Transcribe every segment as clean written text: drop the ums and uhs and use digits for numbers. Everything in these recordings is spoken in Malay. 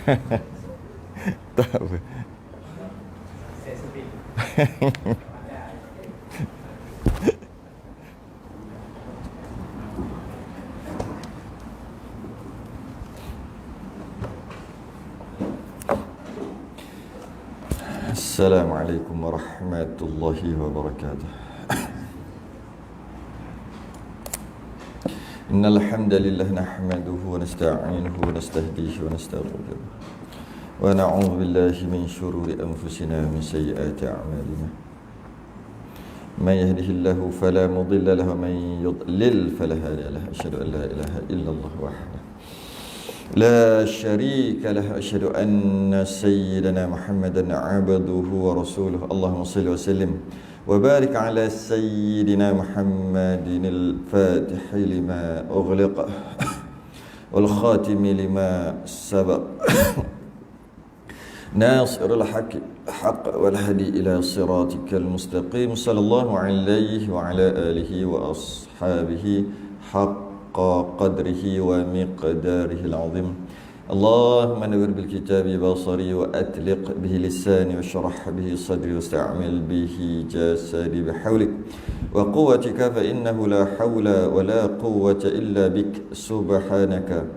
Tak apa. Assalamualaikum warahmatullahi wabarakatuh. Innal hamdalillah nahmaduhu wa nasta'inuhu wa nastahdihi wa nastaghfiruh. Wa na'udzu billahi min shururi anfusina wa min sayyiati a'malina. Man yahdihillahu fala mudilla lahu wa man yudlil fala hadiya lahu. Asyhadu an la ilaha illallah wahdahu la syarika lahu. Asyhadu anna sayyidana Muhammadan 'abduhu wa rasuluhu. Allahumma shalli wa sallim wa barik ala sayyidina Muhammadin al-fatih lima ughliqa wal khatimi lima sabaq nasirul haqq wal hadi ila siratikal mustaqim. Sallallahu alaihi wa ala alihi wa ashabihi haqqa qadrihi wa miqdarihi al-azim. Allahumma nawwir bil kitabi basari wa atliq bihi lisani wa shrah bihi sadri wa sta'mil bihi jasadi bihawlik wa quwwatika fa innahu la hawla wa la quwwata illa bik. Subhanaka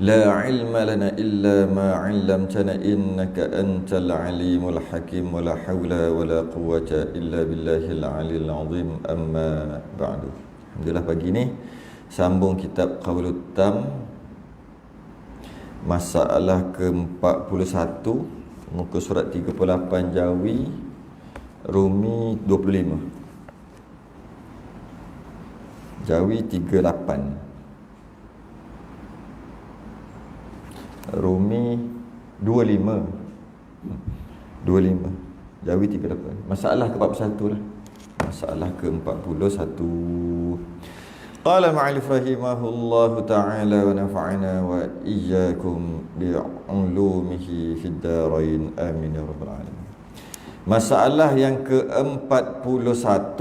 la ilma lana illa ma 'allamtana innaka antal alimul hakim wa la hawla wa la quwwata illa billahil aliyil azim. Amma ba'du. Alhamdulillah, pagi ni sambung kitab Qawlut Tam, masalah ke-41, muka surat 38 Jawi, Rumi 25. Jawi 38, Rumi 25. Jawi 38. Masalah ke-41 lah. Masalah ke-41. Qala ma'alif rahimahullahu ta'ala wa nafa'ana wa iyyakum bi'ulumihi fid darain amin ya rabbal alamin. Masalah yang ke-41,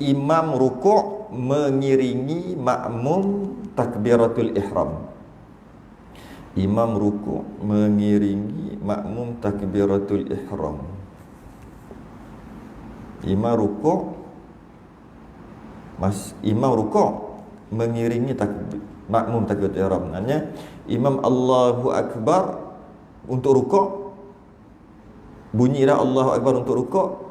imam rukuk mengiringi makmum takbiratul ihram. Imam rukuk mengiringi makmum takbiratul ihram. Imam rukuk mengiringi makmum takbiratul ihram. Maksudnya imam Allahu Akbar untuk rukuk, bunyi dah Allahu Akbar untuk rukuk,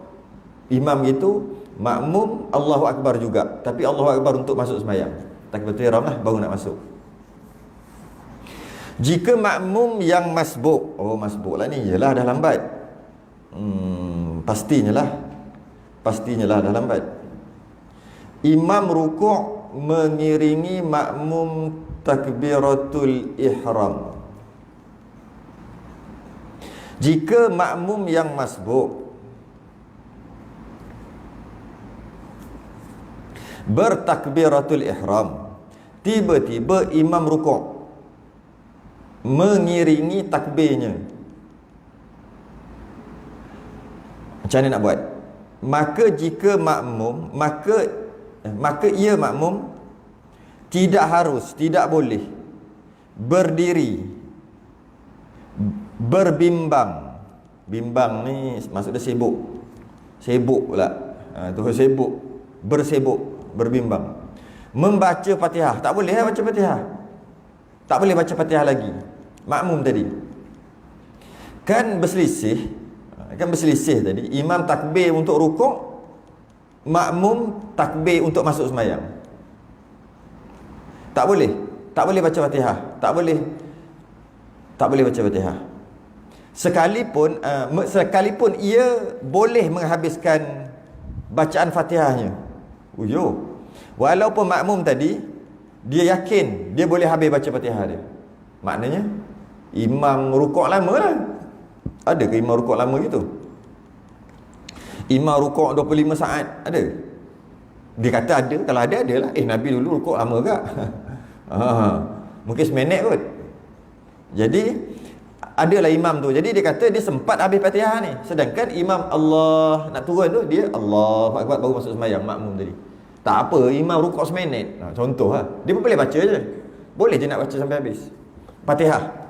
imam gitu, makmum Allahu Akbar juga, tapi Allahu Akbar untuk masuk sembahyang. Takbiratul ihram lah baru nak masuk. Jika makmum yang masbuk, masbuk lah ni, yelah dah lambat. Pastinya lah dah lambat. Imam rukuk mengiringi makmum takbiratul ihram. Jika makmum yang masbuk bertakbiratul ihram, tiba-tiba imam rukuk mengiringi takbirnya, macam mana nak buat? Maka jika makmum, maka ia makmum tidak boleh berdiri, berbimbang. Bimbang ni maksudnya sibuk pula. Bersibuk, berbimbang. Membaca Fatihah, tak boleh baca Fatihah. Tak boleh baca Fatihah lagi. Makmum tadi kan berselisih tadi. Imam takbir untuk rukuk, makmum takbir untuk masuk sembahyang. Tak boleh baca Fatihah. Tak boleh baca Fatihah. Sekalipun ia boleh menghabiskan bacaan Fatihahnya. Walaupun makmum tadi dia yakin dia boleh habis baca Fatihah dia. Maknanya imam rukuk lama lah. Ada ke imam rukuk lama gitu? Imam rukuk 25 saat ada? Dia kata ada. Kalau ada, adalah. Nabi dulu rukuk lama ke? Mungkin seminit kot. Jadi adalah imam tu. Jadi dia kata dia sempat habis Fatihah ni. Sedangkan imam Allah nak turun tu, dia Allahu Akbar baru masuk sembahyang, makmum tadi. Tak apa, imam rukuk seminit. Contoh lah. Dia pun boleh baca je. Boleh je nak baca sampai habis Fatihah.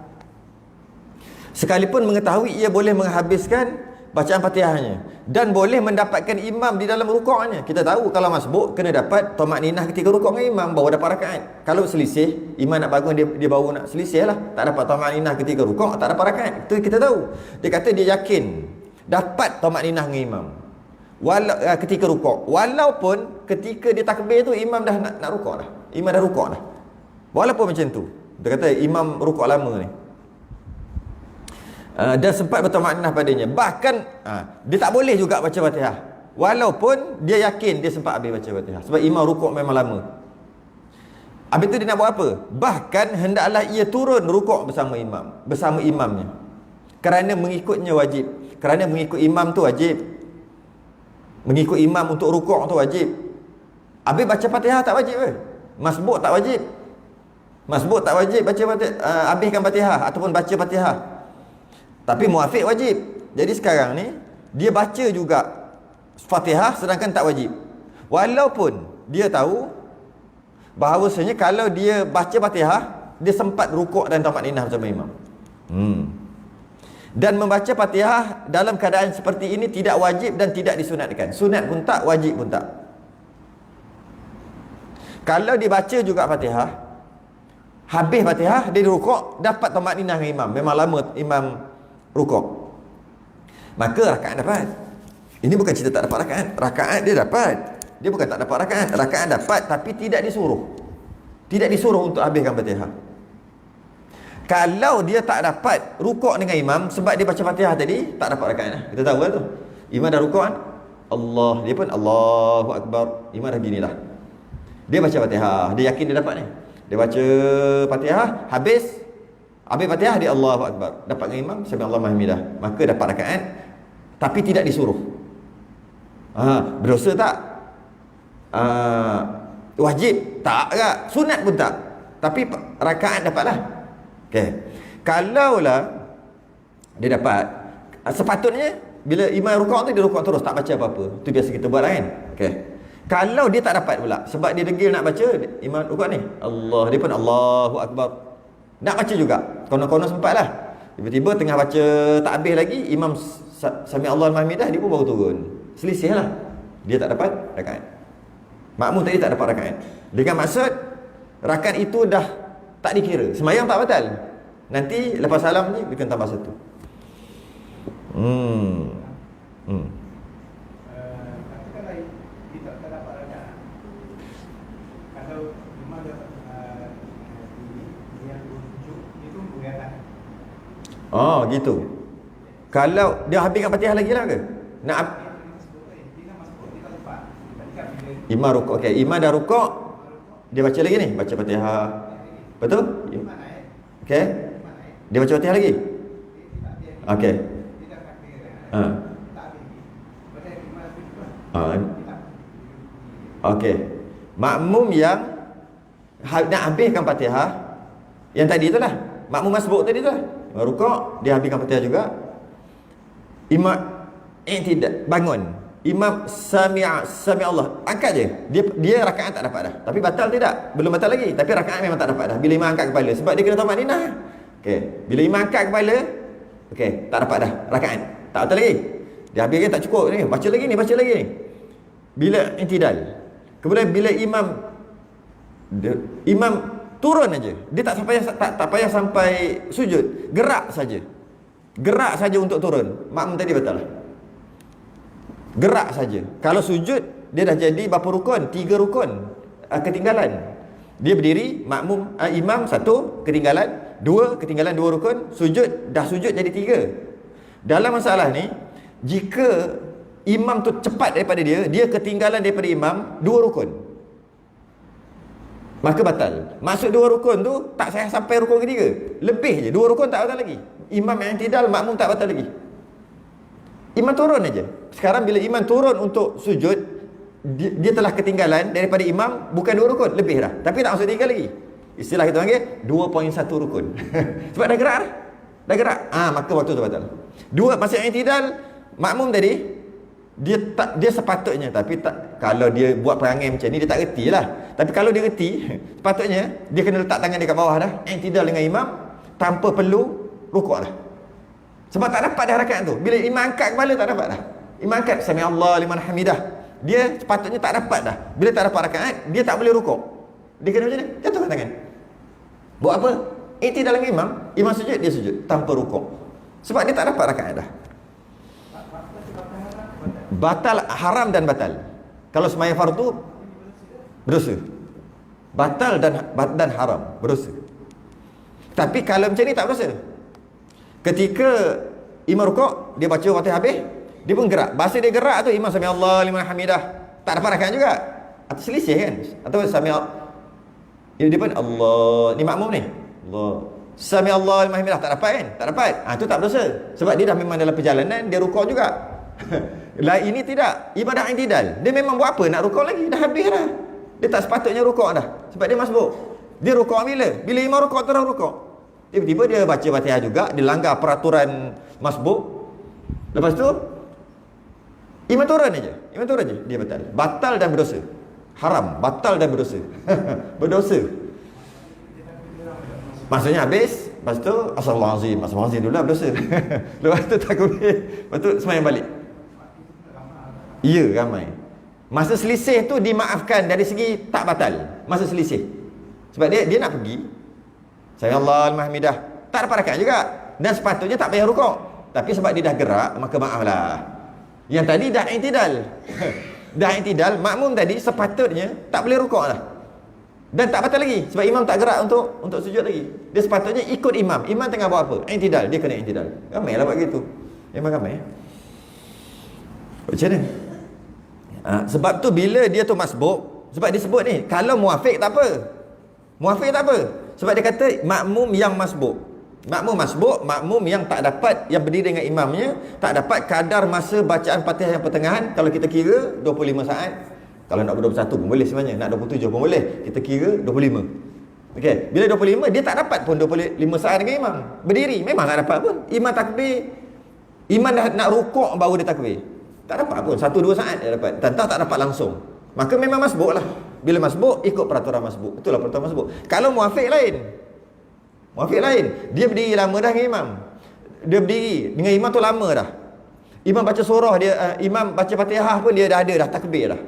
Sekalipun mengetahui ia boleh menghabiskan bacaan Fatihahnya dan boleh mendapatkan imam di dalam rukuknya. Kita tahu kalau masbuk kena dapat tamakninah ketika rukuk dengan imam, baru dapat rakaat. Kalau selisih, imam nak bangun, dia baru nak selisih lah, tak dapat tamakninah ketika rukuk, tak dapat rakaat. Itu kita tahu. Dia kata dia yakin dapat tamakninah dengan imam ketika rukuk, walaupun ketika dia takbir tu imam dah nak rukuk dah, imam dah rukuk dah, walaupun macam tu. Dia kata imam rukuk lama ni, dan sempat bertamakninah padanya. Bahkan dia tak boleh juga baca Fatihah walaupun dia yakin dia sempat habis baca Fatihah, sebab imam rukuk memang lama. Habis tu dia nak buat apa? Bahkan hendaklah ia turun rukuk bersama imamnya, kerana mengikutnya wajib. Kerana mengikut imam tu wajib, mengikut imam untuk rukuk tu wajib. Habis baca Fatihah tak wajib ke? Masbuk tak wajib. Masbuk tak wajib baca Fatihah, habiskan Fatihah ataupun baca Fatihah. Tapi muafiq wajib. Jadi sekarang ni dia baca juga Fatihah sedangkan tak wajib. Walaupun dia tahu bahawasanya kalau dia baca Fatihah, dia sempat rukuk dan tamakninah bersama imam. Dan membaca Fatihah dalam keadaan seperti ini tidak wajib dan tidak disunatkan. Sunat pun tak, wajib pun tak. Kalau dibaca juga Fatihah, habis Fatihah, dia rukuk, dapat tamakninah dengan imam, memang lama imam rukuk, maka rakaat dapat. Ini bukan cerita tak dapat rakaat. Rakaat dia dapat. Dia bukan tak dapat rakaat. Rakaat dapat tapi tidak disuruh. Tidak disuruh untuk habiskan Fatihah. Kalau dia tak dapat rukuk dengan imam sebab dia baca Fatihah tadi, tak dapat rakaat dah. Kita tahu kan tu. Imam dah rukuk kan? Allah, dia pun Allahu Akbar. Imam dah ginilah. Dia baca Fatihah, dia yakin dia dapat ni. Dia baca Fatihah, habis Fatihah, dia Allahu Akbar. Dapat dengan imam, sami Allahu mahmidah. Maka dapat rakaat tapi tidak disuruh. Berdosa tak? Wajib tak tak? Sunat pun tak. Tapi rakaat dapatlah. Okey. Kalaulah dia dapat, sepatutnya bila imam rukuk tu dia rukuk terus, tak baca apa-apa. Itu biasa kita buat kan? Okey. Kalau dia tak dapat pula sebab dia degil nak baca, imam rukuk ni Allah, dia pun Allahu Akbar. Nak baca juga, konon-konon sempatlah. Tiba-tiba tengah baca tak habis lagi, imam sami Allahu mahmidah, dia pun baru turun. Selisih lah. Dia tak dapat rakaat. Makmum tadi tak dapat rakaat. Dengan maksud rakaat itu dah tak dikira, sembahyang tak batal. Nanti lepas salam ni dia kena tambah satu. Katakanlah kita tak dapat rakaat. Kalau imam dapat yang rujuk itu bergerak. Oh gitu. Kalau dia habiskan Fatihah lagi lah ke? Nak imam rukuk. Okey, imam dah rukuk, dia baca lagi ni, baca Fatihah. Betul? Okey. Dia baca Fatihah lagi? Okey. Okey. Makmum yang nak habiskan Fatihah yang tadi itulah, makmum masbuk tadi itulah, rukuk, dia habiskan Fatihah juga. Imam tidak bangun, imam sami Allah, angkat je. Dia rakaat tak dapat dah. Tapi batal tidak? Belum batal lagi, tapi rakaat memang tak dapat dah bila imam angkat kepala, sebab dia kena tamakninah. Okey, bila imam angkat kepala, okey, tak dapat dah rakaat. Tak batal lagi. Dia habiskan tak cukup ni, baca lagi ni. Bila intidal. Kemudian bila imam turun aja. Dia tak payah sampai sujud, gerak saja. Gerak saja untuk turun. Makmum tadi batal lah. Gerak saja. Kalau sujud, dia dah jadi berapa rukun? 3 rukun ketinggalan. Dia berdiri, makmum imam 1 ketinggalan, 2 ketinggalan 2 rukun, sujud, dah sujud jadi 3. Dalam masalah ni, jika imam tu cepat daripada dia ketinggalan daripada imam 2 rukun, maka batal. Maksud 2 rukun tu tak saya sampai rukun ketiga, lebih je, 2 rukun tak batal lagi. Imam yang tidak, makmum tak batal lagi. Imam turun aja. Sekarang bila imam turun untuk sujud, dia telah ketinggalan daripada imam bukan 2 rukun, lebih dah. Tapi tak masuk 3 lagi. Istilah kita panggil 2.1 rukun. Sebab dah gerak dah. Dah gerak. Maka waktu tu batal. 2 masih yang tidak, makmum tadi dia sepatutnya, tapi tak, kalau dia buat perangai macam ni dia tak reti lah. Tapi kalau dia reti, sepatutnya dia kena letak tangan dia kat bawah dah, yang tidak dengan imam, tanpa perlu rukuk lah. Sebab tak dapat dah rakaat tu. Bila imam angkat kepala tak dapat dah. Imam angkat sami Allah liman hamidah. Dia sepatutnya tak dapat dah. Bila tak dapat rakaat, dia tak boleh rukuk. Dia kena macam ni, jatuhkan tangan. Buat apa? Itu dalam imam sujud, dia sujud tanpa rukuk. Sebab dia tak dapat rakaat dah. Batal, haram dan batal. Kalau sembahyang fardu berdosa. Batal dan haram, berdosa. Tapi kalau macam ni tak berdosa. Ketika imam rukuk, dia baca Fatihah habis, dia pun gerak. Bahasa dia gerak tu imam sami Allah liman hamidah, tak dapat rakaat juga. Atau selisih kan? Atau sami dia pun Allah, ni makmum ni. Allah. Sami Allah liman hamidah tak dapat kan? Tak dapat. Tu tak berdosa. Sebab dia dah memang dalam perjalanan, dia rukuk juga. Lah ini tidak. Ibadah i'tidal. Dia memang buat apa nak rukuk lagi? Dah habis dah. Dia tak sepatutnya rukuk dah. Sebab dia masbuk. Dia rukuk bila? Bila imam rukuk terus rukuk. Tiba-tiba dia baca Fatihah juga, dia langgar peraturan masbuk. Lepas tu imam turun je, dia batal. Batal dan berdosa. Haram, batal dan berdosa. Berdosa. Maksudnya habis, lepas tu Astagfirullahalazim dulu lah berdosa. Lepas tu takbir, lepas tu sembahyang balik. Ya, ramai. Masa selisih tu dimaafkan dari segi tak batal. Masa selisih. Sebab dia nak pergi, Sayyallahu al-mahmidah, tak dapat rakaat juga. Dan sepatutnya tak payah rukuk. Tapi sebab dia dah gerak, maka maaflah. Yang tadi dah i'tidal. Dah i'tidal, makmum tadi sepatutnya tak boleh rukuk lah. Dan tak batal lagi. Sebab imam tak gerak untuk sujud lagi. Dia sepatutnya ikut imam. Imam tengah buat apa? I'tidal. Dia kena i'tidal. Ramai lah buat gitu. Memang ramai. Macam mana? Sebab tu bila dia tu masbuk, sebab dia sebut ni, kalau muafiq tak apa. Muafiq tak apa. Sebab dia kata makmum yang masbuk. Makmum yang tak dapat, yang berdiri dengan imamnya, tak dapat kadar masa bacaan Fatihah yang pertengahan. Kalau kita kira 25 saat. Kalau nak 21 pun boleh sebenarnya, nak 27 pun boleh. Kita kira 25. Okey, bila 25 dia tak dapat pun 25 saat dengan imam. Berdiri memang tak dapat pun. Imam takbir, imam dah nak rukuk baru dia takbir. Tak dapat pun 1-2 saat dia dapat. Tentang tak dapat langsung. Maka memang masbuk lah. Bila masbuk, ikut peraturan masbuk. Itulah peraturan masbuk. Kalau muafiq lain. Dia berdiri lama dah dengan imam. Dia berdiri dengan imam tu lama dah. Imam baca surah dia, imam baca Fatihah pun dia dah ada dah, takbir dah.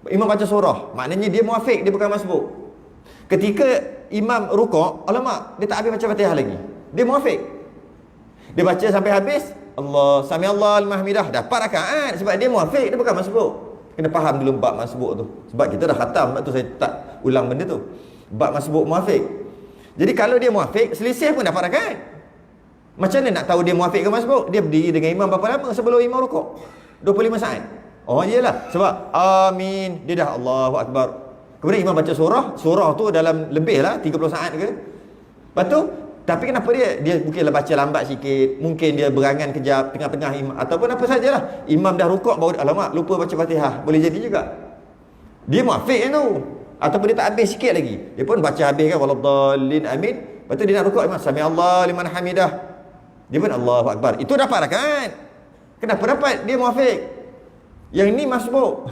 Imam baca surah, maknanya dia muafiq, dia bukan masbuk. Ketika imam rukuk, alamak, dia tak habis baca Fatihah lagi. Dia muafiq. Dia baca sampai habis, Allah, sami Allah al-mahmidah, dapat rakaat sebab dia muafiq, dia bukan masbuk. Kena faham dulu bab masbuk tu. Sebab kita dah khatam, sebab tu saya tak ulang benda tu. Bab masbuk muafiq. Jadi kalau dia muafiq, selisih pun dapat rakaat. Macam mana nak tahu dia muafiq ke masbuk? Dia berdiri dengan imam berapa lama sebelum imam rukuk? 25 saat. Oh iyalah, sebab amin, dia dah Allahu Akbar. Kemudian imam baca surah tu dalam lebih lah 30 saat ke. Lepas tu, tapi kenapa dia mungkinlah baca lambat sikit, mungkin dia berangan kejap tengah-tengah imam, ataupun apa sajalah. Imam dah rukuk baru alamak lupa baca Fatihah, boleh jadi juga. Dia muafiq tu. Ataupun dia tak habis sikit lagi. Dia pun baca habis kan waladdallin amin. Lepas tu dia nak rukuk imam sami Allah liman hamidah. Dia pun Allahu Akbar. Itu dapat rakaat. Kenapa dapat? Dia muafiq. Yang ni masbuk.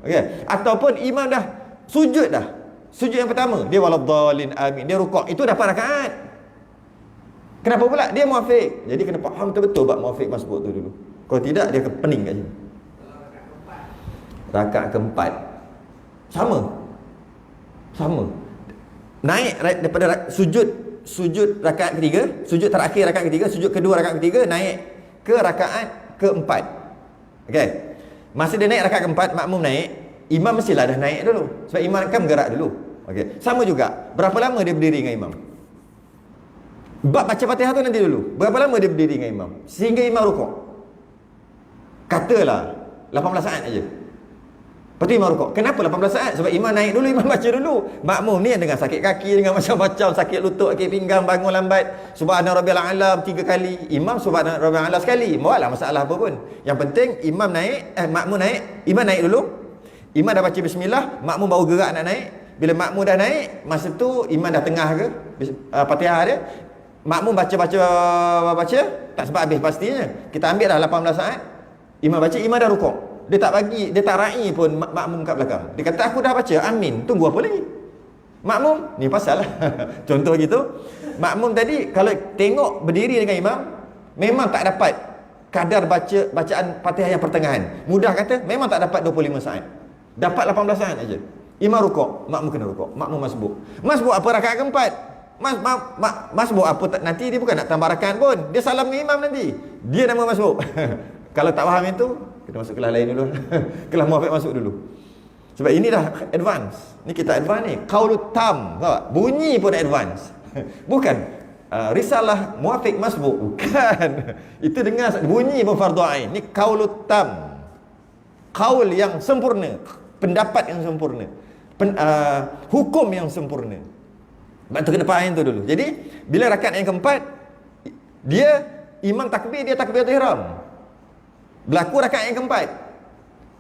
Okey. Ataupun imam dah sujud dah. Sujud yang pertama, dia waladdallin amin. Dia rukuk. Itu dapat rakaat. Kenapa pula? Dia muafiq. Jadi kena faham betul-betul bab muafiq masbuk tu dulu. Kalau tidak dia akan pening kat sini. Rakaat keempat. Sama. Naik daripada sujud rakaat ketiga, sujud terakhir rakaat ketiga, sujud kedua rakaat ketiga, naik ke rakaat keempat. Okey. Masa dia naik rakaat keempat, makmum naik, imam mestilah dah naik dulu. Sebab imam kan bergerak dulu. Okey. Sama juga. Berapa lama dia berdiri dengan imam? Bab baca Fatihah tu nanti dulu. Berapa lama dia berdiri dengan imam? Sehingga imam rukuk. Katalah 18 saat aja. Lepas tu imam rukuk. Kenapa 18 saat? Sebab imam naik dulu, imam baca dulu. Makmum ni dengan sakit kaki, dengan macam-macam, sakit lutut, sakit pinggang, bangun lambat. Subhana rabbiyal a'la 3 kali. Imam subhana rabbiyal a'la sekali. Buatlah masalah apa pun. Yang penting imam naik, makmum naik, imam naik dulu. Imam dah baca bismillah, makmum baru gerak nak naik. Bila makmum dah naik, masa tu imam dah tengah ke Fatihah dia. Makmum baca tak sempat habis pastinya. Kita ambil dah 18 saat. Imam baca, imam dah rukuk. Dia tak ra'i pun makmum kat belakang. Dia kata aku dah baca amin, tunggu apa lagi? Makmum ni pasal lah. Contoh gitu. Makmum tadi kalau tengok berdiri dengan imam, memang tak dapat kadar bacaan Fatihah yang pertengahan. Mudah kata, memang tak dapat 25 saat. Dapat 18 saat aja. Imam rukuk, makmum kena rukuk, makmum masbuk. Masbuk apa rakaat keempat? Masbuk apa nanti dia bukan nak tambah rakaat pun. Dia salam dengan imam nanti. Dia nama masbuk. Kalau tak faham itu, kita masuk kelas lain dulu. Kelas muafiq masuk dulu. Sebab ini dah advance. Ni kita advance ni. Qaulut tam, tahu tak? Bunyi pun advance. Bukan risalah muafiq masbuk, bukan. Itu dengar bunyi pun fardhu ain. Ni qaulut tam. Qaul yang sempurna, pendapat yang sempurna. Hukum yang sempurna. Sebab tu kena faham tu dulu. Jadi bila rakaat yang keempat, dia imam takbir, dia takbiratul ihram. Berlaku rakaat yang keempat,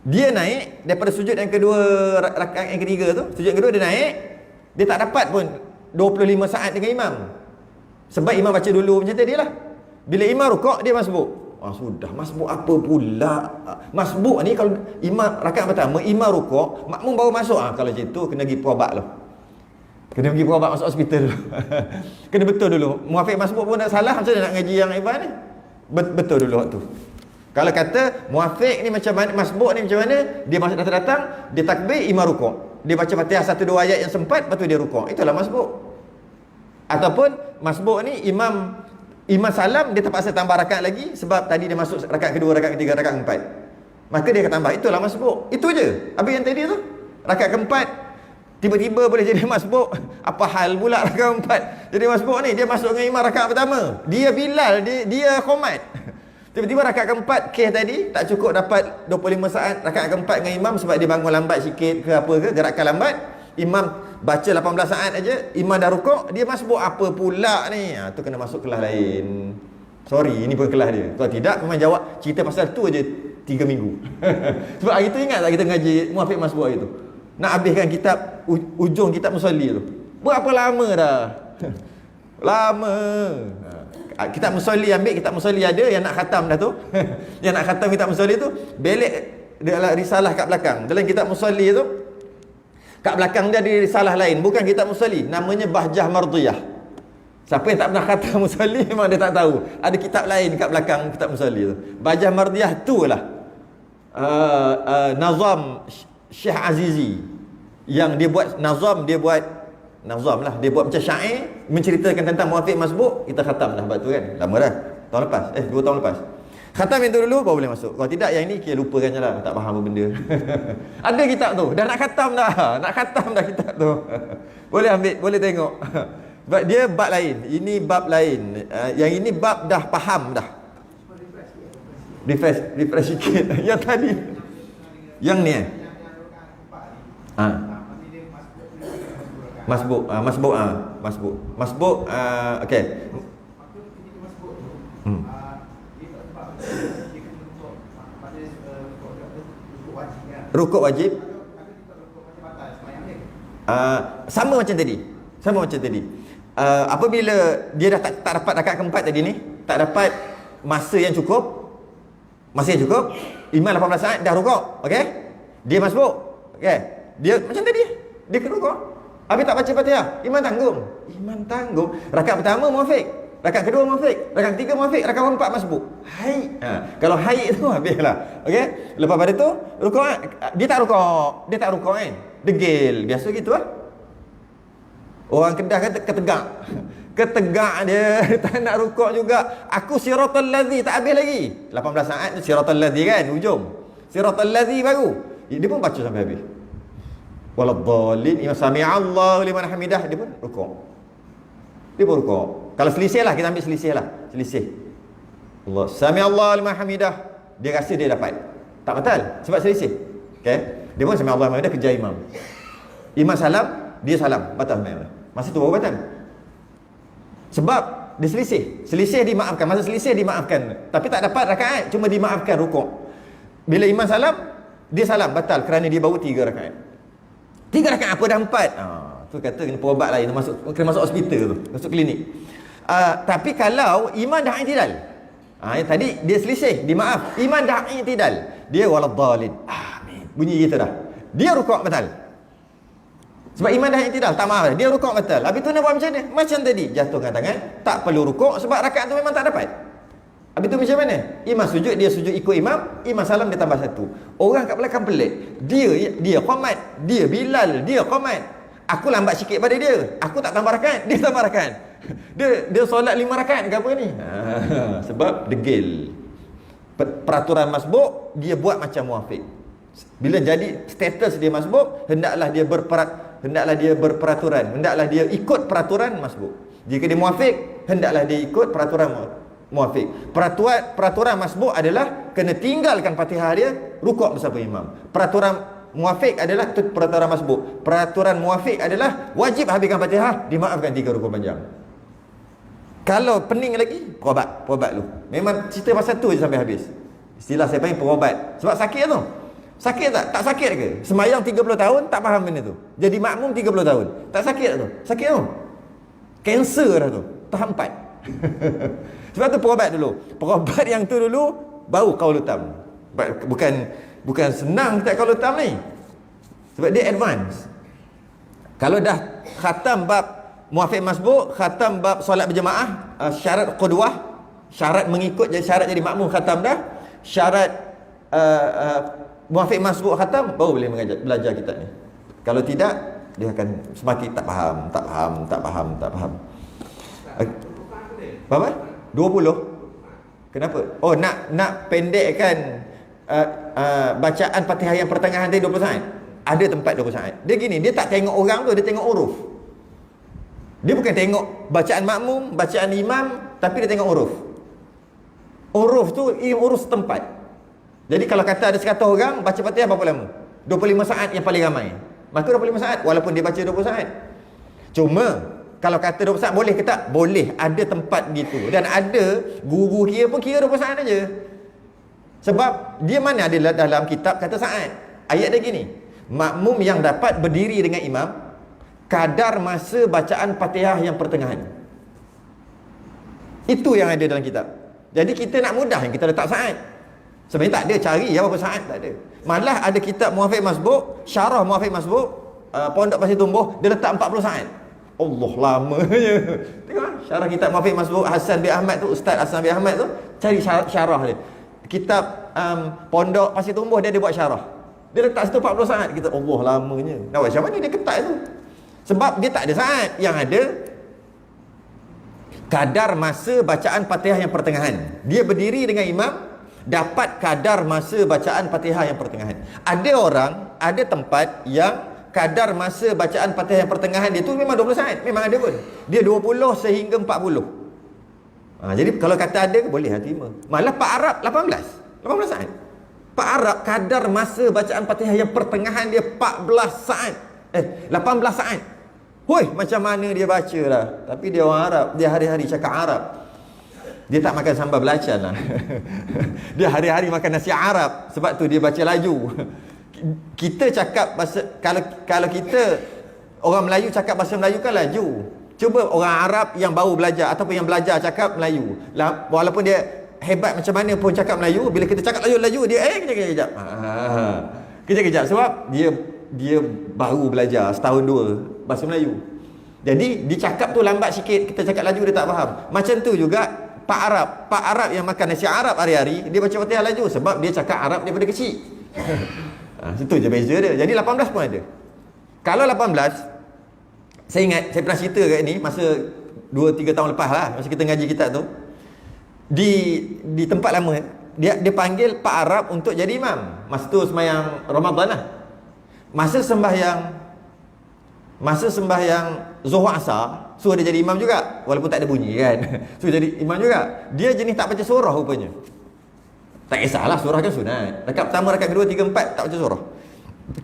dia naik daripada sujud yang kedua, rakaat yang ketiga tu, sujud yang kedua dia naik, dia tak dapat pun 25 saat dengan imam. Sebab imam baca dulu macam tadi lah. Bila imam rukuk, dia masbuk. Sudah, masbuk apa pula? Masbuk ni kalau imam rakaat pertama, imam rukuk, makmum baru masuk. Kalau macam tu kena pergi berubat lah. Kena pergi berubat, masuk hospital dulu. Kena betul dulu. Muafiq masbuk pun nak salah, macam mana nak ngaji yang Iban ni? Betul dulu waktu. Kalau kata muafiq ni macam mana, masbuk ni macam mana, dia masuk datang, dia takbir, imam rukuk. Dia baca Fatihah 1-2 ayat yang sempat, lepas tu dia rukuk. Itulah masbuk. Ataupun masbuk ni imam salam, dia terpaksa tambah rakaat lagi sebab tadi dia masuk rakaat kedua, rakaat ketiga, rakaat keempat. Maka dia akan tambah. Itulah masbuk. Itu je. Habis yang tadi tu, rakaat keempat tiba-tiba boleh jadi masbuk. Apa hal pula rakaat keempat jadi masbuk ni? Dia masuk dengan imam rakaat pertama, dia Bilal, dia Khomat. Tiba-tiba rakaat keempat, kes tadi tak cukup dapat 25 saat rakaat keempat dengan imam sebab dia bangun lambat sikit ke apa ke, gerakan lambat. Imam baca 18 saat aja, imam dah rukuk, dia masbuk apa pula ni? Tu kena masuk kelas lain. Sorry, ini pun kelas dia. Kalau tidak, memang jawab cerita pasal tu aja 3 minggu. Sebab hari tu ingat tak kita ngaji muafiq masbuk hari tu? Nak habiskan kitab, ujung kitab Musalli tu. Berapa lama dah? Lama. Kitab Musalli, ambil kitab Musalli ada yang nak khatam dah tu. Yang nak khatam kitab Musalli tu, belik dia risalah kat belakang. Dalam kitab Musalli tu, kat belakang dia ada risalah lain, bukan kitab Musalli, namanya Bahjah Mardiyah. Siapa yang tak pernah khatam Musalli memang dia tak tahu. Ada kitab lain kat belakang kitab Musalli tu. Bahjah Mardiyah tu lah nazam Syekh Azizi. Yang dia buat nazam, dia buat macam syair menceritakan tentang muafiq masbuk. Kita khatam dah, sebab tu kan lama dah, tahun lepas 2 tahun lepas. Khatam yang tu dulu baru boleh masuk. Kalau tidak yang ni kita lupakan je lah, tak faham apa benda. Ada kitab tu, dah nak khatam dah kitab tu. Boleh ambil, boleh tengok. Sebab dia bab lain, ini bab lain. Yang ini bab dah faham dah. Refresh sikit. Yang tadi, yang ni masbuk. Okey. Rukuk wajib. Sama macam tadi. Apabila dia dah tak dapat rakaat keempat tadi ni, tak dapat masa yang cukup, imam 18 saat dah rukuk, okey? Dia masbuk, okey? Dia macam tadi, dia kena rukuk. Habis tak baca Fatihah, imam tanggung. Rakaat pertama muafiq, rakaat kedua muafiq, rakaat ketiga muafiq, rakaat keempat masbuk. Kalau haid tu habislah. Okey? Lepas pada tu rukuk, dia tak rukuk kan. Degil, biasa gitu lah. Orang Kedah kata ketegak dia tak nak rukuk juga. Aku siratal ladzi tak habis lagi. 18 saat tu siratal ladzi kan ujung. Siratal ladzi baru. Dia pun baca sampai habis. Waladhdallin, imam sami'allahu liman hamidah, dia pun rukuk. Kalau selisih lah, kita ambil selisih. Allah sami'allahu liman hamidah, dia rasa dia dapat. Tak batal sebab selisih. Okey? Dia pun sami'allahu liman hamidah, kerja imam. Imam salam, dia salam, batal sembahyang. Masa tu baru batal. Sebab dia selisih dimaafkan. Masa selisih dimaafkan. Tapi tak dapat rakaat, cuma dimaafkan rukuk. Bila imam salam, dia salam, batal kerana dia baru 3 rakaat. 3 rakaat apa dah 4? Tu kata kena berubat lain, kena masuk hospital tu, masuk klinik. Tapi kalau imam dah i'tidal, tadi dia selisih, dimaaf. Imam dah i'tidal, dia waladhdallin, amin, bunyi gitu dah, dia rukuk batal. Sebab imam dah i'tidal, tak maaf, dia rukuk batal. Habis tu nak buat macam mana? Macam tadi, jatuhkan tangan, tak perlu rukuk sebab rakaat tu memang tak dapat. Habis tu macam mana? Imam sujud, dia sujud ikut imam, imam salam dia tambah satu. Orang kat belakang pelik. Dia qamat, dia Bilal, dia qamat. Aku lambat sikit pada dia. Aku tak tambah rakaat, dia tambah rakaat. Dia solat 5 rakaat ke apa ni? Sebab degil. Peraturan masbuk dia buat macam muafiq. Bila jadi status dia masbuk, hendaklah dia berperaturan, hendaklah dia ikut peraturan masbuk. Jika dia muafiq, hendaklah dia ikut peraturan muafiq. Peraturan masbuk adalah kena tinggalkan Fatihah dia, rukuk bersama imam. Peraturan muafiq adalah peraturan masbuk. Peraturan muafiq adalah wajib habiskan Fatihah, dimaafkan 3 rukun panjang. Kalau pening lagi, perobat lu. Memang cerita pasal tu je sampai habis. Istilah saya panggil perobat. Sebab sakit tu. Sakit tak? Tak sakit ke? Semayang 30 tahun tak faham benda tu. Jadi makmum 30 tahun. Tak sakit tu? Sakit tu. Kanser dah tu. Tahap 4. Sebab tu perobat dulu. Perobat yang tu dulu baru qaul tam. Bukan senang tak qaul tam ni. Sebab dia advance. Kalau dah khatam bab muafiq masbuk, khatam bab solat berjemaah, syarat qudwah, syarat mengikut, syarat jadi makmum khatam dah, syarat muafiq masbuk khatam, baru boleh belajar kitab ni. Kalau tidak, dia akan semakin tak faham. Berapa? 20? Kenapa? Oh, nak pendekkan bacaan Fatihah yang pertengahan tadi 20 saat. Ada tempat 20 saat. Dia gini, dia tak tengok orang tu, dia tengok huruf. Dia bukan tengok bacaan makmum, bacaan imam, tapi dia tengok huruf. Huruf tu huruf setempat. Jadi kalau kata ada 100 orang baca Fatihah berapa lama? 25 saat yang paling ramai. Maka 25 saat walaupun dia baca 20 saat. Cuma kalau kata 20 saat boleh ke tak? Boleh, ada tempat gitu. Dan ada guru kira pun kira 20 saat aja. Sebab dia mana ada dalam kitab kata saat. Ayat dia gini. Makmum yang dapat berdiri dengan imam kadar masa bacaan Fatihah yang pertengahan. Itu yang ada dalam kitab. Jadi kita nak mudah yang kita letak saat. Sebenarnya tak ada cari berapa saat, tak ada. Malah ada kitab muafiq masbuk, syarah muafiq masbuk, Pondok Pasir Tumbuh, dia letak 40 saat. Allah, lamanya. Tengok syarah kitab muafiq masbuk Hasan bin Ahmad tu, Ustaz Hasan bin Ahmad tu, cari syarah dia. Kitab Pondok Pasir Tumbuh dia buat syarah. Dia letak situ 40 saat. Kita Allah, lamanya. Nah, macam mana dia ketat tu? Sebab dia tak ada saat. Yang ada kadar masa bacaan Fatihah yang pertengahan. Dia berdiri dengan imam, dapat kadar masa bacaan Fatihah yang pertengahan. Ada orang, ada tempat yang kadar masa bacaan Fatihah yang pertengahan dia tu memang 20 saat. Memang ada pun. Dia 20 sehingga 40. Jadi kalau kata ada, boleh terima. Malah Pak Arab 18 saat. Pak Arab kadar masa bacaan Fatihah yang pertengahan dia 14 saat. 18 saat. Hoi, macam mana dia baca lah. Tapi dia orang Arab, dia hari-hari cakap Arab. Dia tak makan sambal belacan lah. Dia hari-hari makan nasi Arab. Sebab tu dia baca laju. Kita cakap bahasa, kalau kita orang Melayu cakap bahasa Melayu kan laju. Cuba orang Arab yang baru belajar ataupun yang belajar cakap Melayu. Walaupun dia hebat macam mana pun cakap Melayu, bila kita cakap laju dia kejap-kejap. Kejap-kejap sebab dia baru belajar setahun 2 bahasa Melayu. Jadi dicakap tu lambat sikit, kita cakap laju dia tak faham. Macam tu juga Pak Arab yang makan nasi Arab hari-hari, dia baca Fatihah laju sebab dia cakap Arab daripada kecil. Situ je beza dia. Jadi 18 pun ada. Kalau 18, saya ingat saya pernah cerita kat ni masa 2-3 tahun lepas lah, masa kita ngaji kitab tu. Di tempat lama dia panggil Pak Arab untuk jadi imam. Masa tu sembahyang Ramadan lah. Masa sembahyang Zuhur Asar, suruh dia jadi imam juga, walaupun tak ada bunyi kan. Suruh jadi imam juga. Dia jenis tak baca surah rupanya. Tak kisahlah, surah kan sunat. Rakaat pertama, rakaat kedua, 3, 4 tak baca surah.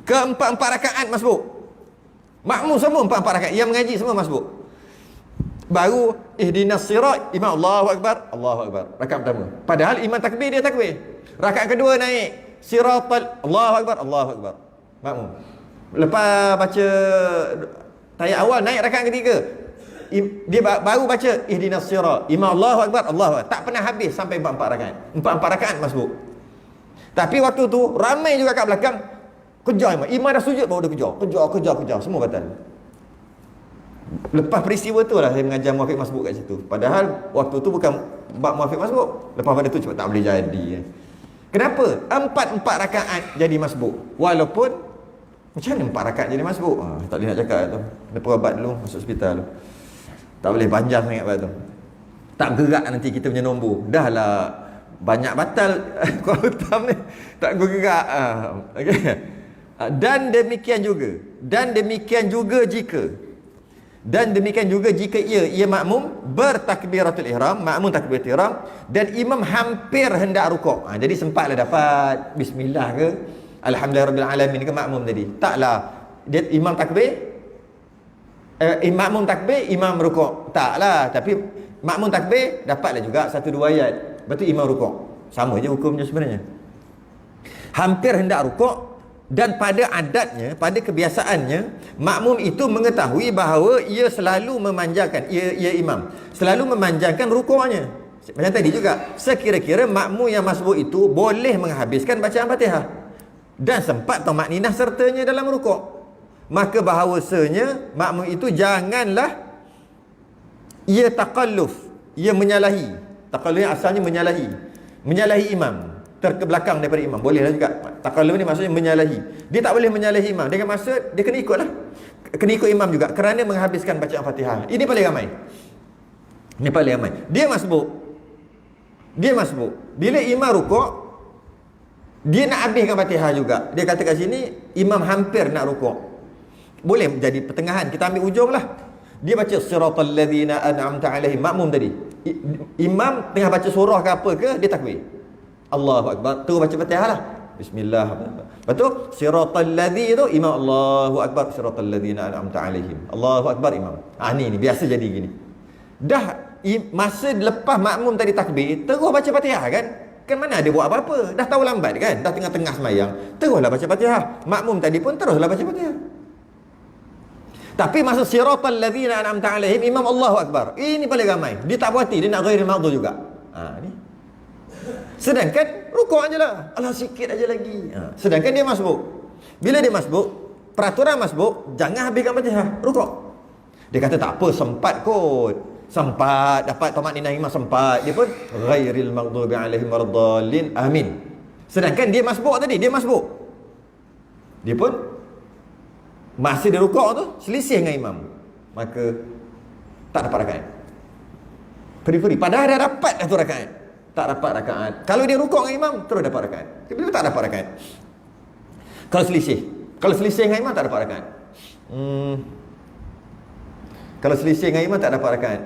Ke-4 rakaat masbuk. Makmum semua 4 rakaat. Yang mengaji semua masbuk. Baru ihdinas sirat, imam Allahu Akbar, Allahu Akbar. Rakaat pertama. Padahal imam takbir, dia takbir. Rakaat kedua naik siratal, Allahu Akbar, Allahu Akbar. Makmum. Lepas baca tayat awal, naik rakaat ketiga. Dia baru baca ihdinas sirat, imam Allahu Akbar, Allahu Akbar. Tak pernah habis sampai 4 rakaat. 4 rakaat masbuk. Tapi waktu tu ramai juga kat belakang kejar imam. Imam dah sujud baru dia kejar. Semua batal. Lepas peristiwa tu lah saya mengajar muafiq masbuk kat situ. Padahal waktu tu bukan bab muafiq masbuk. Lepas pada tu cepat tak boleh jadi. Kenapa? 4 rakaat jadi masbuk. Walaupun macam mana 4 rakaat jadi masbuk? Tak boleh nak cakap tu. Dia perobat dulu, masuk hospital tu. Tak boleh panjang sangat pada tu. Tak gerak nanti kita punya nombor. Dah lah banyak batal Quran ni. Tak gerak. Okey. Dan demikian juga jika ia makmum bertakbiratul ihram, makmum takbiratul ihram dan imam hampir hendak rukuk. Jadi sempatlah dapat bismillah ke alhamdulillahirabbil alamin ke makmum tadi. Taklah dia imam takbir makmum takbir imam rukuk. Taklah, tapi makmum takbir dapatlah juga 1-2 ayat. Lepas tu imam rukuk. Sama je hukumnya sebenarnya. Hampir hendak rukuk. Dan pada adatnya, pada kebiasaannya, makmum itu mengetahui bahawa ia selalu memanjangkan, ia imam selalu memanjangkan rukuknya. Macam tadi juga, sekira-kira makmum yang masbuk itu boleh menghabiskan bacaan Fatihah dan sempat tamakninah sertanya dalam rukuk, maka bahawasanya makmum itu janganlah ia takalluf, ia menyalahi. Takalluf yang asalnya menyalahi imam, terkebelakang daripada imam. Bolehlah juga. Takalluf ni maksudnya menyalahi. Dia tak boleh menyalahi imam. Dengan maksud dia kena ikutlah. Kena ikut imam juga kerana menghabiskan bacaan Fatihah. Ini paling ramai. Dia masbuk. Bila imam rukuk, dia nak habiskan Fatihah juga. Dia kata kat sini imam hampir nak rukuk. Boleh jadi pertengahan. Kita ambil ujung lah. Dia baca siratal ladzina an'amta alaihim, makmum tadi. Imam tengah baca surah ke apa ke, dia takbir. Allahu akbar. Terus baca Fatihah lah. Bismillah. Lepas tu siratal ladzi tu imam Allahu akbar, siratal ladzina an'amta alaihim. Allahu akbar imam. Ni biasa jadi gini. Dah masa lepas makmum tadi takbir, terus baca Fatihah kan? Kan mana ada buat apa-apa. Dah tahu lambat kan? Dah tengah-tengah semayang. Teruslah baca Fatihah. Makmum tadi pun teruslah baca Fatihah. Tapi masa siratal ladzina an'amta alaihim, imam Allahu akbar. Ini paling ramai. Dia tak berhati, dia nak ghairil maghdub juga. Ni. Sedangkan rukuk aje lah. Allah sikit aja lagi. Sedangkan dia masbuk. Bila dia masbuk, peraturan masbuk jangan habiskan Fatihah, rukuk. Dia kata tak apa, sempat kot. Sempat dapat tamakninah imam, sempat. Dia pun ghairil maghdubi alaihim waladdallin. Amin. Sedangkan dia masbuk tadi, dia pun masa dia rukuk tu selisih dengan imam, maka tak dapat rakaat. Peri-peri. Padahal dah dapat dah tu rakaat. Tak dapat rakaat. Kalau dia rukuk dengan imam, terus dapat rakaat. Tapi tak dapat rakaat. Kalau selisih dengan imam tak dapat rakaat. Kalau selisih dengan imam tak dapat rakaat.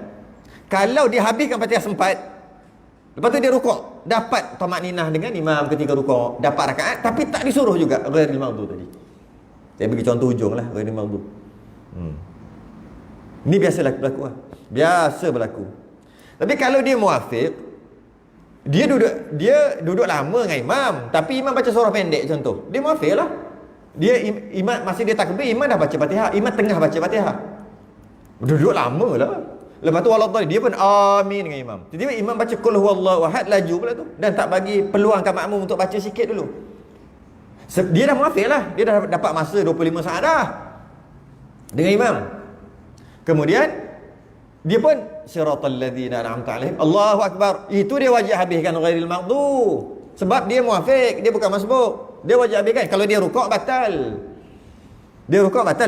Kalau dia habiskan Fatihah sempat, lepas tu dia rukuk, dapat tamakninah dengan imam ketika rukuk, dapat rakaat, tapi tak disuruh juga ghairil maghdub tadi. Saya bagi contoh hujung lah ghairil maghdub. Ini biasa berlaku lah. Biasa berlaku. Tapi kalau dia muafiq, dia duduk lama dengan imam, tapi imam baca surah pendek contoh, dia muafiq lah. Dia imam masih dia takbir, imam dah baca Fatihah, imam tengah baca Fatihah, duduk lama lah. Lepas tu waladdallin, dia pun amin dengan imam. Tiba-tiba imam baca qul huwallahu ahad, laju pula tu, dan tak bagi peluang kat makmum untuk baca sikit dulu. Dia dah muafiq lah. Dia dah dapat masa 25 saat dah dengan imam. Kemudian dia pun siratal ladzina an'amta alaihim, Allahu akbar. Itu dia wajib habiskan ghairil maghdub. Sebab dia muafiq, dia bukan masbuk. Dia wajib habiskan. Kalau dia rukuk batal.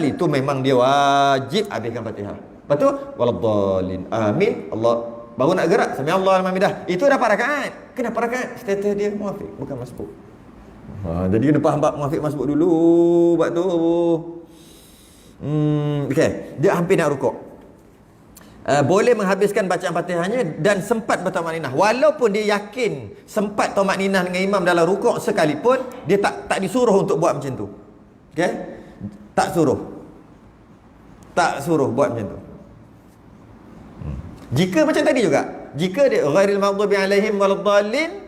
Itu memang dia wajib habiskan Fatihah. Lepas tu waladdallin amin, Allah baru nak gerak sami Allahu liman hamidah. Itu dapat rakaat. Kenapa rakaat? Status dia muafiq, bukan masbuk. Jadi kena faham bab muafiq masbuk dulu bab tu. Okey, dia hampir nak rukuk. Boleh menghabiskan bacaan Fatihahnya dan sempat bertamakninah. Walaupun dia yakin sempat tamakninah dengan imam dalam rukuk sekalipun, dia tak disuruh untuk buat macam tu. Okey? Tak suruh buat macam tu. Jika macam tadi juga, jika dia ghairil maghdubi alaihim waladdallin,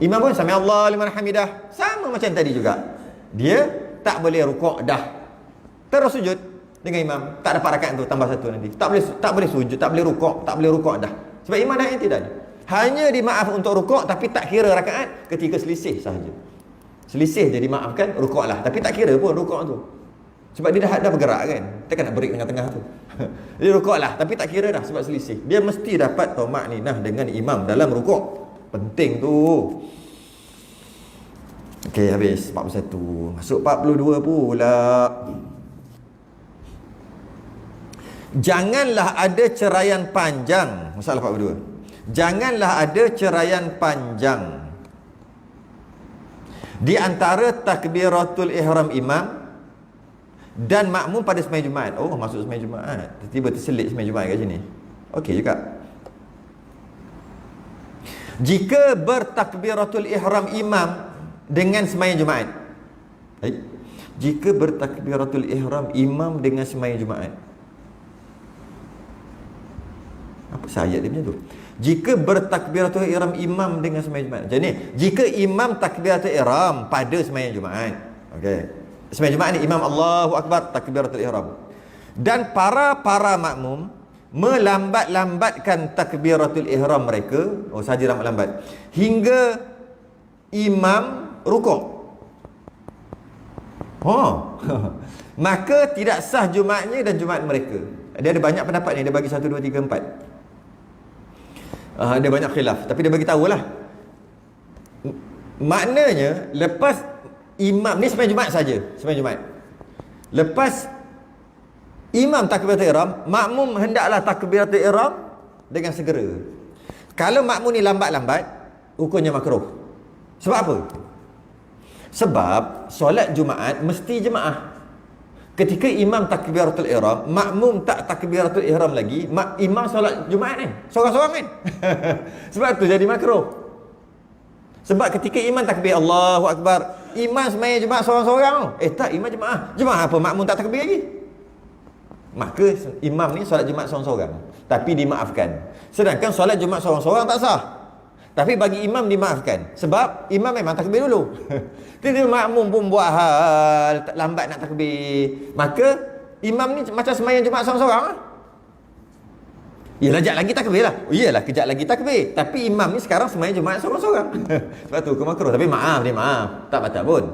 imam pun sami Allahu liman hamidah, sama macam tadi juga. Dia tak boleh rukuk dah, terus sujud dengan imam, tak dapat rakaat tu, tambah satu nanti. Tak boleh sujud, tak boleh rukuk dah. Sebab imam dah inti dah. Hanya dimaaf untuk rukuk, tapi tak kira rakaat ketika selisih sahaja. Selisih je dimaafkan, rukuk lah, tapi tak kira pun rukuk tu. Sebab dia dah bergerak kan. Takkan nak break tengah-tengah tu. Dia rukuk lah, tapi tak kira dah sebab selisih. Dia mesti dapat tumakninah dengan imam dalam rukuk. Penting tu. Okey, habis 41. Masuk 42 pula. Janganlah ada ceraian panjang. Masalah 42. Janganlah ada ceraian panjang di antara takbiratul ihram imam dan makmum pada sembahyang Jumaat. Oh, masuk sembahyang Jumaat. Tiba-tiba terselit sembahyang Jumaat kat sini. Okey juga. Jika bertakbiratul ihram imam dengan sembahyang Jumaat. Baik. Jika bertakbiratul ihram imam dengan sembahyang Jumaat. Apa ayat dia macam tu? Jika bertakbiratul ihram imam dengan sembahyang Jumaat. Macam ni, jika imam takbiratul ihram pada sembahyang Jumaat. Okey. Sembahyang Jumaat ni imam Allahu Akbar takbiratul ihram. Dan para makmum melambat-lambatkan takbiratul ihram mereka, saja lambat-lambat, hingga imam rukuk. Maka tidak sah Jumaatnya dan Jumaat mereka. Dia ada banyak pendapat ni, dia bagi 1 2 3 4. Ada banyak khilaf, tapi dia bagi tahulah. Maknanya lepas imam ni sembahyang Jumaat saja, sembahyang Jumaat. Lepas imam takbiratul ihram, makmum hendaklah takbiratul ihram dengan segera. Kalau makmum ni lambat-lambat, hukumnya makruh. Sebab apa? Sebab solat Jumaat mesti jemaah. Ketika imam takbiratul ihram, makmum tak takbiratul ihram lagi, imam solat Jumaat kan, seorang-seorang kan. Sebab tu jadi makruh. Sebab ketika imam takbir Allahu Akbar, imam sembahyang Jumaat seorang-seorang. Tak, imam jemaah apa makmum tak takbir lagi? Maka imam ni solat Jumaat seorang-seorang, tapi dimaafkan. Sedangkan solat Jumaat seorang-seorang tak sah, tapi bagi imam dimaafkan. Sebab imam memang takbir dulu. Tiba-tiba makmum pun buat hal lambat nak takbir, maka imam ni macam sembahyang Jumaat seorang-seorang lah. Yelah, kejap lagi takbir lah. Yelah, kejap lagi takbir, tapi imam ni sekarang sembahyang Jumaat seorang-seorang. Sebab tu hukum makruh. Tapi maaf, tak batal pun.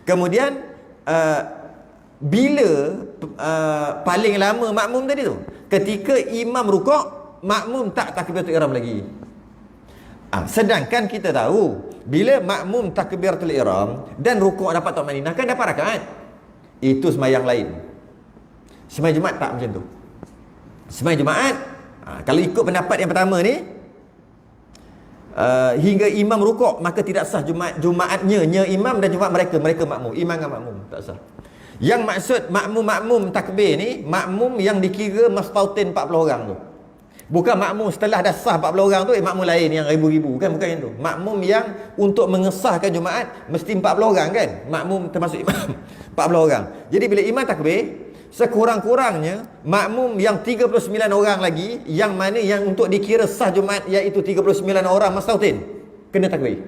Kemudian bila paling lama makmum tadi tu, ketika imam rukuk, makmum tak takbiratul ihram lagi. Sedangkan kita tahu bila makmum takbiratul ihram dan rukuk dapat tumakninah kan dapat rakaat. Itu sembahyang lain. Sembahyang Jumaat tak macam tu. Sembahyang Jumaat, kalau ikut pendapat yang pertama ni, hingga imam rukuk maka tidak sah Jumaatnya imam dan Jumaat mereka makmum, imam dengan makmum tak sah. Yang maksud makmum takbir ni, makmum yang dikira mastautin 40 orang tu. Bukan makmum setelah dah sah 40 orang tu, makmum lain yang ribu-ribu. Bukan yang tu. Makmum yang untuk mengesahkan Jumaat mesti 40 orang kan. Makmum termasuk imam 40 orang. Jadi bila imam takbir, sekurang-kurangnya makmum yang 39 orang lagi, yang mana yang untuk dikira sah Jumaat, iaitu 39 orang mastautin, kena takbir.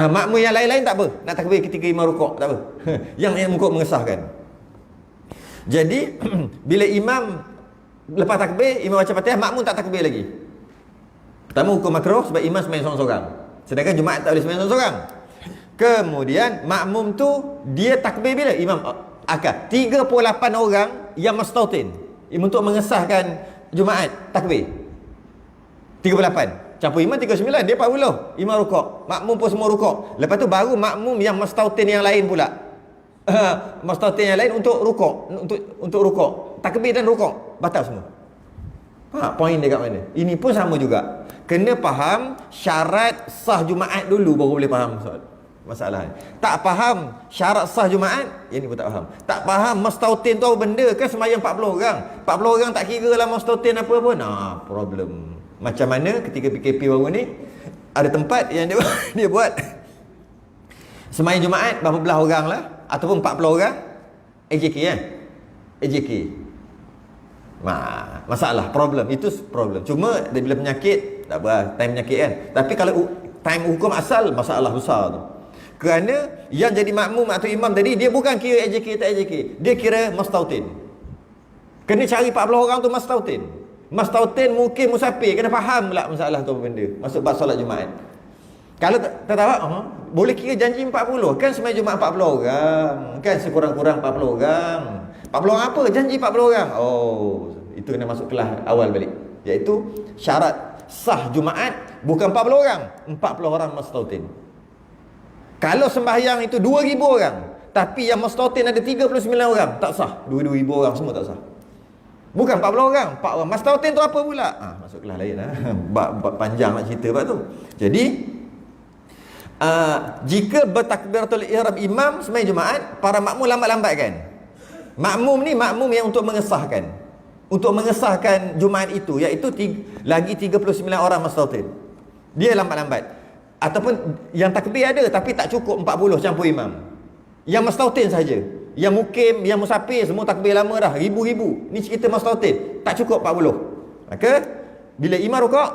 Makmum yang lain-lain tak apa, nak takbir ketika imam rukuk tak apa. Yang untuk mengesahkan. Jadi bila imam lepas takbir, imam baca Fatihah, makmum tak takbir lagi. Pertama, hukum makruh sebab imam sembahyang seorang-seorang. Sedangkan Jumaat tak boleh sembahyang seorang-seorang. Kemudian makmum tu dia takbir bila imam 38 orang yang mastautin untuk mengesahkan Jumaat takbir 38. Campur imam 39, dia 40. Imam rukuk, makmum pun semua rukuk. Lepas tu baru makmum yang mastautin yang lain pula. Mastautin yang lain untuk rukuk, untuk rukuk, takbir dan rukuk batal semua. Poin dia kat mana? Ini pun sama juga. Kena faham syarat sah Jumaat dulu baru boleh faham masalah. Tak faham syarat sah Jumaat, yang ni pun tak faham. Tak faham mastautin tu apa benda, kan sembahyang 40 orang. 40 orang tak kira lah mastautin apa pun. Problem. Macam mana ketika PKP baru ni, ada tempat yang dia buat sembahyang Jumaat berapa belah orang lah, ataupun 40 orang AJK kan? AJK. Masalah, problem. Itu problem. Cuma bila penyakit, tak apa, time penyakit kan. Tapi kalau time hukum asal, masalah besar tu. Kerana yang jadi makmum atau imam tadi, dia bukan kira AJK tak AJK. Dia kira mastautin. Kena cari 40 orang tu mastautin. Mastautin mungkin musafir, kena faham pula masalah tu apa benda. Masuk bab solat Jumaat. Kalau tak tahu, boleh kira janji 40. Kan sembahyang Jumaat 40 orang. Kan sekurang-kurang 40 orang. 40 orang apa? Janji 40 orang. Oh, itu kena masuk kelas awal balik. Iaitu syarat sah Jumaat bukan 40 orang, 40 orang mustautin. Kalau sembahyang itu 2000 orang, tapi yang mustautin ada 39 orang, tak sah. 2000 orang semua tak sah. Bukan 40 orang, 4 orang. Mustautin tu apa pula? Masuk kelas lain bab panjang nak cerita bab tu. Jadi jika bertakbiratul ihram imam sembahyang Jumaat, para makmum lambat-lambat kan. Makmum ni makmum yang untuk mengesahkan. Untuk mengesahkan Jumaat itu, iaitu lagi 39 orang mustautin. Dia lambat-lambat. Ataupun yang takbir ada tapi tak cukup 40 campur imam. Yang mustautin saja. Yang mukim, yang musafir semua takbir lama dah, ribu-ribu. Ni cerita mustautin, tak cukup 40. Maka bila imam rukuk,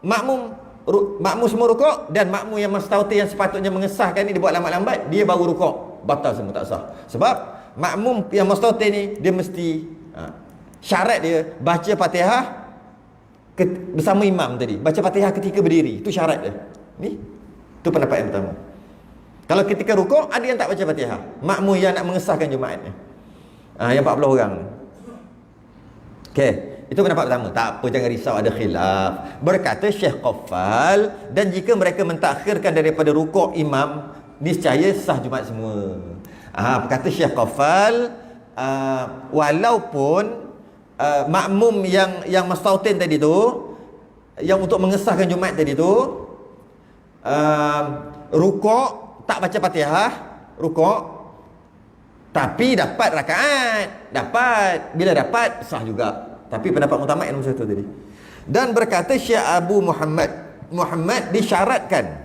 makmum semua rukuk, dan makmum yang mustautin yang sepatutnya mengesahkan ni dia buat lambat-lambat, dia baru rukuk, batal semua, tak sah. Sebab makmum yang mustautin ni dia mesti syarat dia baca Fatihah bersama imam tadi. Baca Fatihah ketika berdiri, itu syarat dia. Ni tu pendapat yang pertama. Kalau ketika rukuk ada yang tak baca Fatihah, makmum yang nak mengesahkan Jumaat ni, yang 40 orang. Okey, itu pendapat pertama. Tak apa, jangan risau ada khilaf. Berkata Syekh Qaffal, dan jika mereka mentakhirkan daripada rukuk imam, niscaya sah Jumaat semua. Berkata Syekh Qaffal, walaupun makmum yang mustautin tadi tu, yang untuk mengesahkan Jumaat tadi tu, rukuk tak baca Fatihah, rukuk tapi dapat rakaat, bila dapat sah juga. Tapi pendapat utama yang nombor 1 tadi. Dan berkata Syekh Abu Muhammad disyaratkan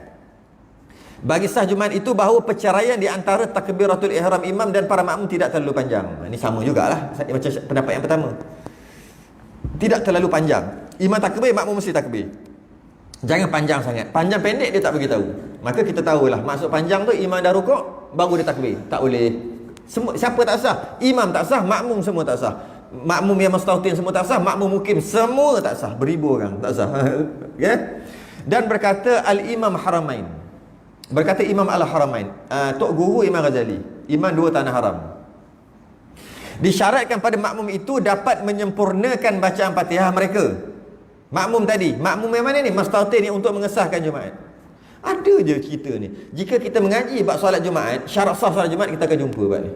bagi sah Jumaat itu bahawa perceraian di antara takbiratul ihram imam dan para makmum tidak terlalu panjang. Ini sama jugalah macam pendapat yang pertama. Tidak terlalu panjang. Imam takbir, makmum mesti takbir. Jangan panjang sangat. Panjang pendek dia tak beritahu. Maka kita tahulah maksud panjang tu, imam dah rukuk baru dia takbir. Tak boleh. Semua siapa tak sah? Imam tak sah, makmum semua tak sah. Makmum yang mustautin semua tak sah, makmum mukim semua tak sah. Beribu orang tak sah. Okay? Dan berkata Al-Imam Haramain. Berkata Imam Al-Haramain, Tok Guru Imam Ghazali, imam 2 tanah haram. Disyaratkan pada makmum itu dapat menyempurnakan bacaan Fatihah mereka. Makmum tadi, makmum yang mana ni? Mustautin ni untuk mengesahkan Jumaat. Ada je cerita ni. Jika kita mengaji bab solat Jumaat, syarat sah solat Jumaat, kita akan jumpa bab ni.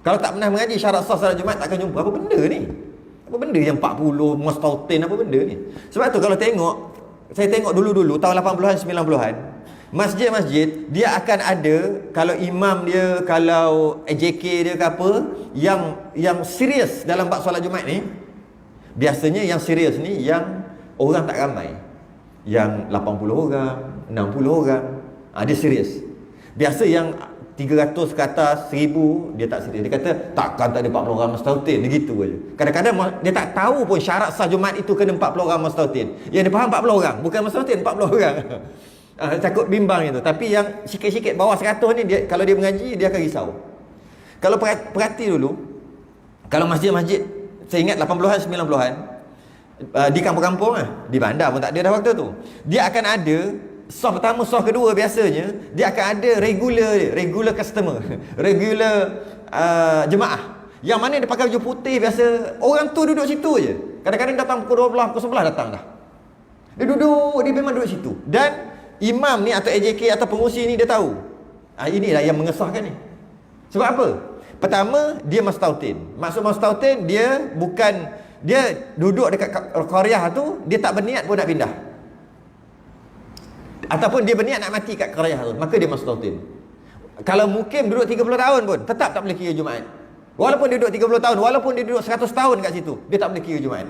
Kalau tak pernah mengaji syarat sah solat Jumaat, tak akan jumpa. Apa benda ni? Apa benda yang 40 mustautin, apa benda ni? Sebab tu kalau tengok, saya tengok dulu-dulu tahun 80-an 90-an, masjid-masjid dia akan ada, kalau imam dia, kalau AJK dia ke apa, yang serius dalam bab solat Jumaat ni, biasanya yang serius ni yang orang tak ramai, yang 80 orang, 60 orang, dia serius. Biasa yang 300 ke atas, 1000, dia tak serius. Dia kata takkan tak ada 40 orang mustautin, dia gitu aja. Kadang-kadang dia tak tahu pun syarat sah Jumaat itu kena 40 orang mustautin. Yang dia faham 40 orang, bukan mustautin 40 orang. Takut bimbang itu. Tapi yang sikit-sikit bawah 100 ni, kalau dia mengaji, dia akan risau. Kalau perhati dulu, kalau masjid-masjid, saya ingat 80-an 90-an, di kampung-kampung di bandar pun tak ada dah waktu tu, dia akan ada soft pertama, soft kedua, biasanya dia akan ada regular customer, regular jemaah, yang mana dia pakai baju putih biasa. Orang tu duduk situ je. Kadang-kadang datang pukul 12, pukul 11 datang dah. Dia duduk, dia memang duduk situ. Dan imam ni atau AJK atau pengurusi ni dia tahu, inilah yang mengesahkan ni. Sebab apa? Pertama, dia mustautin. Maksud mustautin, dia bukan, dia duduk dekat qaryah tu, dia tak berniat pun nak pindah, ataupun dia berniat nak mati kat qaryah tu, maka dia mustautin. Kalau mukim duduk 30 tahun pun tetap tak boleh kira Jumaat. Walaupun dia duduk 30 tahun, walaupun dia duduk 100 tahun kat situ, dia tak boleh kira Jumaat.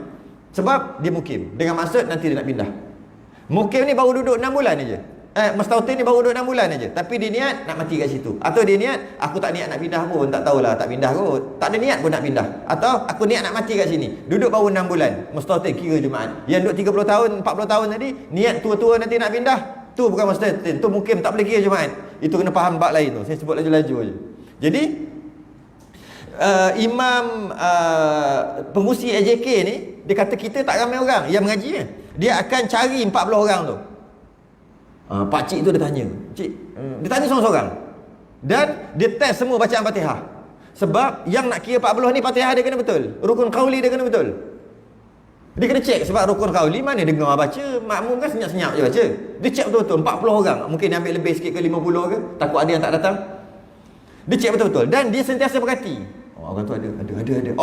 Sebab dia mukim, dengan maksud nanti dia nak pindah. Mukim ni baru duduk 6 bulan aja. Mustautin ni baru duduk 6 bulan aja, tapi dia niat nak mati kat situ. Atau dia niat, aku tak niat nak pindah pun, tak tahulah, tak pindah kot. Tak ada niat pun nak pindah. Atau aku niat nak mati kat sini. Duduk baru 6 bulan, mustautin kira Jumaat. Yang duduk 30 tahun, 40 tahun tadi, niat tua-tua nanti nak pindah, tu bukan mustautin, tu mukim, tak boleh kira Jumaat. Itu kena faham bab lain tu. Saya sebut laju-laju aja. Jadi imam pengurusi AJK ni, dia kata kita tak ramai orang yang mengaji ni. Dia akan cari 40 orang tu. Pakcik tu dia tanya, cik, dia tanya seorang-seorang. Dan dia test semua bacaan Fatihah. Sebab yang nak kira 40 ni Fatihah dia kena betul, rukun qauli dia kena betul. Dia kena cek sebab rukun qauli mana dengar baca, makmum kan senyap-senyap je baca. Dia cek betul-betul 40 orang. Mungkin dia ambil lebih sikit ke 50 ke, takut ada yang tak datang. Dia cek betul-betul dan dia sentiasa perhati. Orang tu ada.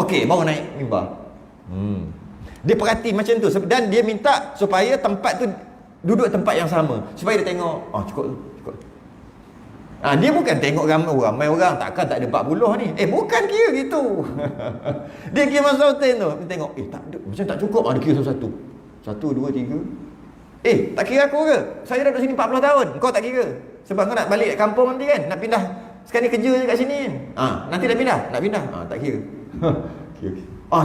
Okey, baru naik mimbar. Dia perhati macam tu dan dia minta supaya tempat tu duduk tempat yang sama supaya dia tengok, cukup. Dia bukan tengok ramai orang, takkan tak ada 40 ni. Bukan kira gitu. Dia kira masa hotel tu, dia tengok, tak ada, macam tak cukup. Dia kira satu. 1, 2, 3. Tak kira aku ke? Saya dah duduk sini 40 tahun. Kau tak kira. Sebab kau nak balik kampung nanti kan? Nak pindah. Sekarang ni kerja je kat sini kan? Nanti dah pindah? Nak pindah? Tak kira. Kira.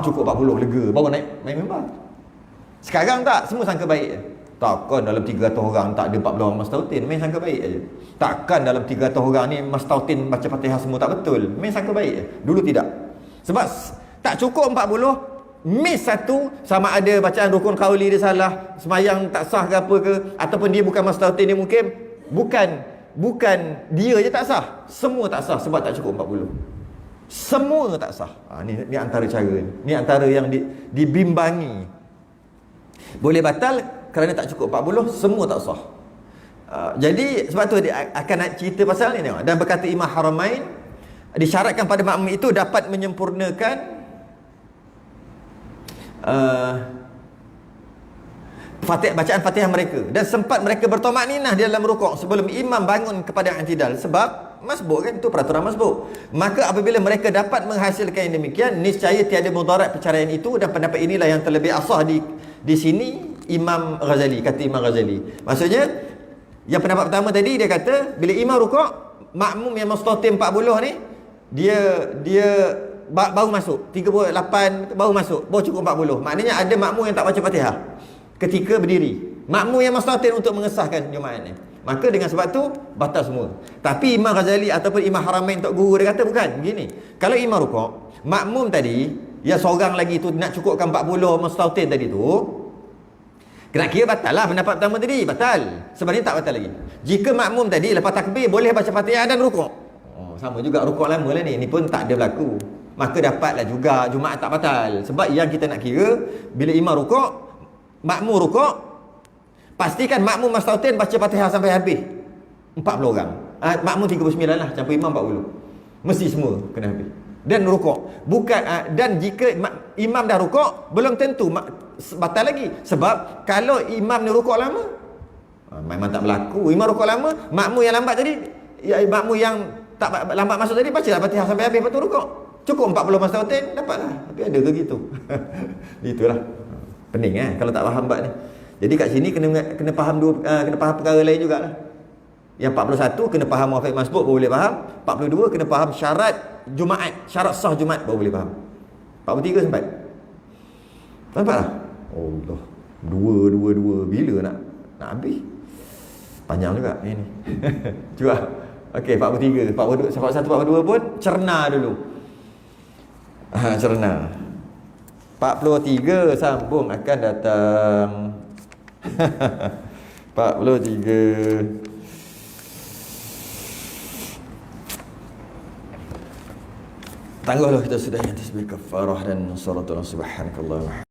Cukup 40, lega. Baru naik member. Sekarang tak, semua sangka baik je. Takkan dalam 300 orang tak ada 40 orang mastautin, main sangka baik aja. Takkan dalam 300 orang ni mastautin baca Fatihah semua tak betul, main sangka baik je. Dulu tidak. Sebab tak cukup 40, miss satu, sama ada bacaan rukun qauli dia salah, semayang tak sah ke apa ke, ataupun dia bukan mastautin, dia mungkin bukan dia je tak sah, semua tak sah sebab tak cukup 40. Semua tak sah. Ni antara cara ni. Ni antara yang dibimbangi. Boleh batal kerana tak cukup 40, semua tak sah. Jadi sebab tu dia akan nak cerita pasal ni tengok. Dan berkata Imam Haramain, disyaratkan pada makmum itu dapat menyempurnakan bacaan Fatihah mereka dan sempat mereka bertamakninah di dalam rukuk sebelum imam bangun kepada i'tidal. Sebab masbuk kan, itu peraturan masbuk. Maka apabila mereka dapat menghasilkan yang demikian, niscaya tiada mudarat perceraian itu, dan pendapat inilah yang terlebih asah di sini Imam Ghazali, kata Imam Ghazali. Maksudnya yang pendapat pertama tadi, dia kata bila imam rukuk, makmum yang mustaqim 40 ni dia baru masuk 38 baru masuk, baru cukup 40. Maknanya ada makmum yang tak baca Fatihah ketika berdiri, makmum yang mustaqim untuk mengesahkan Jumaat ni. Maka dengan sebab tu batal semua. Tapi Imam Ghazali ataupun Imam Haramain Tok Guru dia kata bukan begini. Kalau imam rukuk, makmum tadi yang seorang lagi tu nak cukupkan 40 mustaqim tadi tu, kena kira batal lah pendapat pertama tadi, batal. Sebenarnya tak batal lagi. Jika makmum tadi lepas takbir boleh baca Fatihah dan rukuk. Sama juga rukuk lama lah ni. Ni pun tak ada berlaku. Maka dapatlah juga Jumaat tak batal. Sebab yang kita nak kira, bila imam rukuk, makmum rukuk, pastikan makmum mastautin baca Fatihah sampai habis. 40 orang. Makmum 39 lah, campur imam 40. Mesti semua kena habis. Dan rukuk. Bukan dan jika imam dah rukuk, belum tentu batal lagi. Sebab kalau imam ni rukuk lama, memang tak berlaku. Imam rukuk lama, makmum yang lambat tadi, makmum yang tak lambat masuk tadi bacalah Fatihah sampai habis, lepas tu rukuk. Cukup 40 mastautin, dapatlah. Tapi ada ke gitu? Itulah. Pening kalau tak faham bab ni. Jadi kat sini kena faham kena faham perkara lain jugalah. Yang 41 kena faham muafiq masbuk baru boleh faham. 42 kena faham syarat Jumaat, syarat sah Jumaat baru boleh faham. 43 sempat. Nampaklah? Allah. Dua bila nak habis? Panjang juga ni. Cuba. Okey, 43, 41, 42 pun cerna dulu. Cerna. 43 sambung akan datang. 43. Tangguhlah kita sudah yang tasbih kafarah dan salatu subhanakallah.